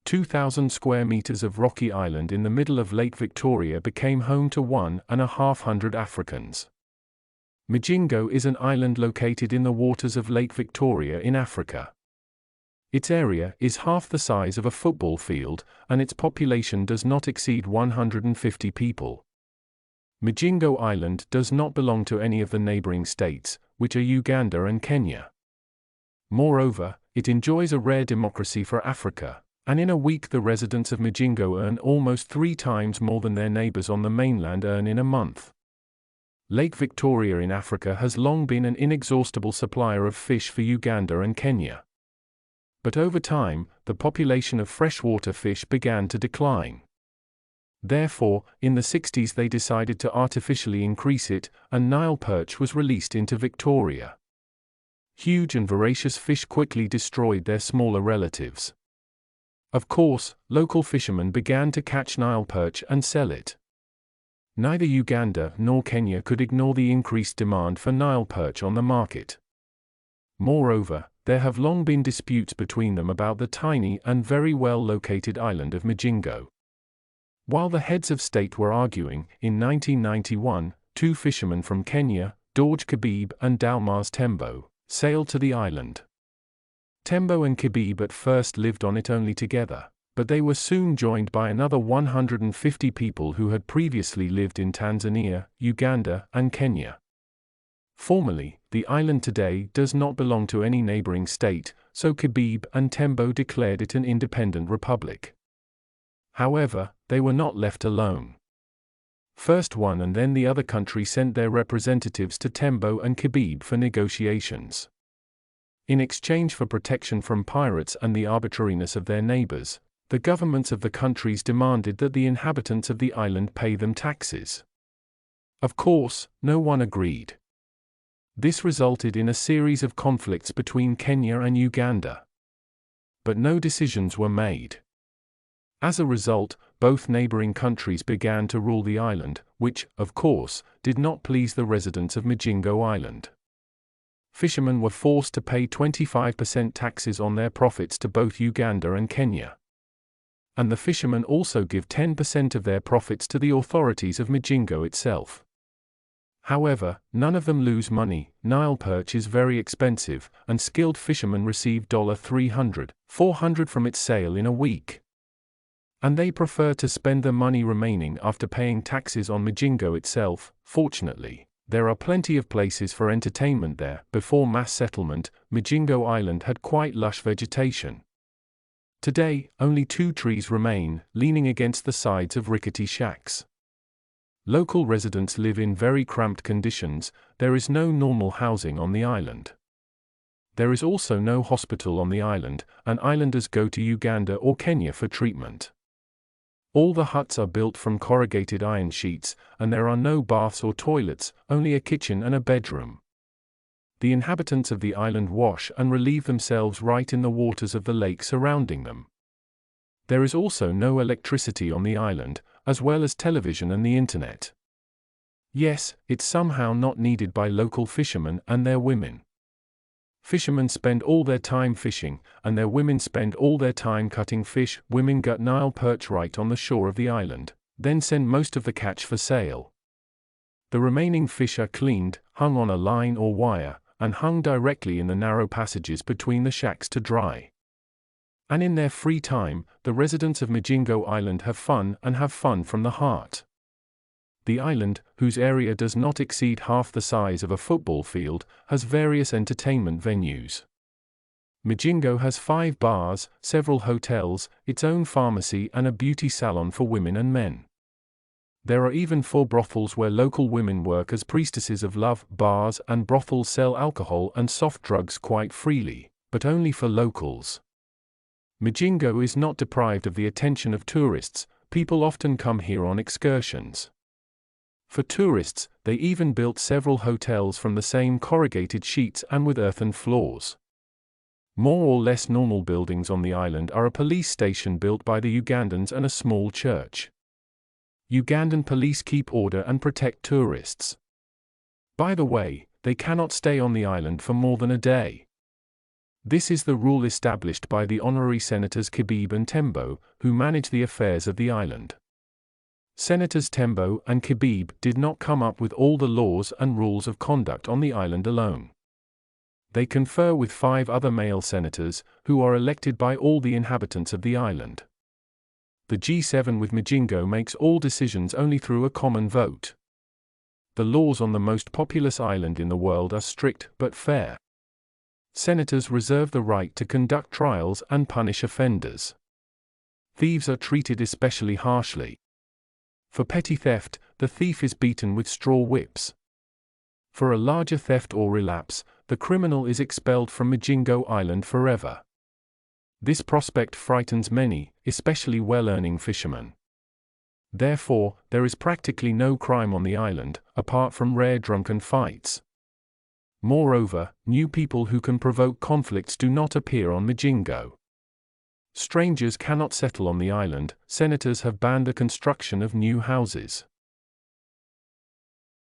2,000 square meters of rocky island in the middle of Lake Victoria became home to 1,500 Africans. Migingo is an island located in the waters of Lake Victoria in Africa. Its area is half the size of a football field, and its population does not exceed 150 people. Migingo Island does not belong to any of the neighboring states, which are Uganda and Kenya. Moreover, it enjoys a rare democracy for Africa, and in a week the residents of Migingo earn almost 3 times more than their neighbors on the mainland earn in a month. Lake Victoria in Africa has long been an inexhaustible supplier of fish for Uganda and Kenya. But over time, the population of freshwater fish began to decline. Therefore, in the 60s they decided to artificially increase it, and Nile perch was released into Victoria. Huge and voracious fish quickly destroyed their smaller relatives. Of course, local fishermen began to catch Nile perch and sell it. Neither Uganda nor Kenya could ignore the increased demand for Nile perch on the market. Moreover, there have long been disputes between them about the tiny and very well located island of Migingo. While the heads of state were arguing, in 1991, 2 fishermen from Kenya, George Kibib and Dalmas Tembo, sailed to the island. Tembo and Kibib at first lived on it only together, but they were soon joined by another 150 people who had previously lived in Tanzania, Uganda, and Kenya. Formally, the island today does not belong to any neighboring state, so Kibib and Tembo declared it an independent republic. However, they were not left alone. First one and then the other country sent their representatives to Tembo and Kibib for negotiations. In exchange for protection from pirates and the arbitrariness of their neighbors, the governments of the countries demanded that the inhabitants of the island pay them taxes. Of course, no one agreed. This resulted in a series of conflicts between Kenya and Uganda. But no decisions were made. As a result, both neighboring countries began to rule the island, which, of course, did not please the residents of Migingo Island. Fishermen were forced to pay 25% taxes on their profits to both Uganda and Kenya. And the fishermen also give 10% of their profits to the authorities of Migingo itself. However, none of them lose money. Nile perch is very expensive, and skilled fishermen receive $300, $400 from its sale in a week. And they prefer to spend the money remaining after paying taxes on Migingo itself. Fortunately, there are plenty of places for entertainment there. Before mass settlement, Migingo Island had quite lush vegetation. Today, only 2 trees remain, leaning against the sides of rickety shacks. Local residents live in very cramped conditions. There is no normal housing on the island. There is also no hospital on the island, and islanders go to Uganda or Kenya for treatment. All the huts are built from corrugated iron sheets, and there are no baths or toilets, only a kitchen and a bedroom. The inhabitants of the island wash and relieve themselves right in the waters of the lake surrounding them. There is also no electricity on the island, as well as television and the internet. Yes, it's somehow not needed by local fishermen and their women. Fishermen spend all their time fishing, and their women spend all their time cutting fish. Women gut Nile perch right on the shore of the island, then send most of the catch for sale. The remaining fish are cleaned, hung on a line or wire, and hung directly in the narrow passages between the shacks to dry. And in their free time, the residents of Migingo Island have fun from the heart. The island, whose area does not exceed half the size of a football field, has various entertainment venues. Migingo has 5 bars, several hotels, its own pharmacy and a beauty salon for women and men. There are even 4 brothels where local women work as priestesses of love. Bars and brothels sell alcohol and soft drugs quite freely, but only for locals. Migingo is not deprived of the attention of tourists. People often come here on excursions. For tourists, they even built several hotels from the same corrugated sheets and with earthen floors. More or less normal buildings on the island are a police station built by the Ugandans and a small church. Ugandan police keep order and protect tourists. By the way, they cannot stay on the island for more than a day. This is the rule established by the honorary senators Kibib and Tembo, who manage the affairs of the island. Senators Tembo and Kibib did not come up with all the laws and rules of conduct on the island alone. They confer with 5 other male senators, who are elected by all the inhabitants of the island. The G7 with Migingo makes all decisions only through a common vote. The laws on the most populous island in the world are strict but fair. Senators reserve the right to conduct trials and punish offenders. Thieves are treated especially harshly. For petty theft, the thief is beaten with straw whips. For a larger theft or relapse, the criminal is expelled from Migingo Island forever. This prospect frightens many, especially well-earning fishermen. Therefore, there is practically no crime on the island, apart from rare drunken fights. Moreover, new people who can provoke conflicts do not appear on Migingo. Strangers cannot settle on the island. Senators have banned the construction of new houses.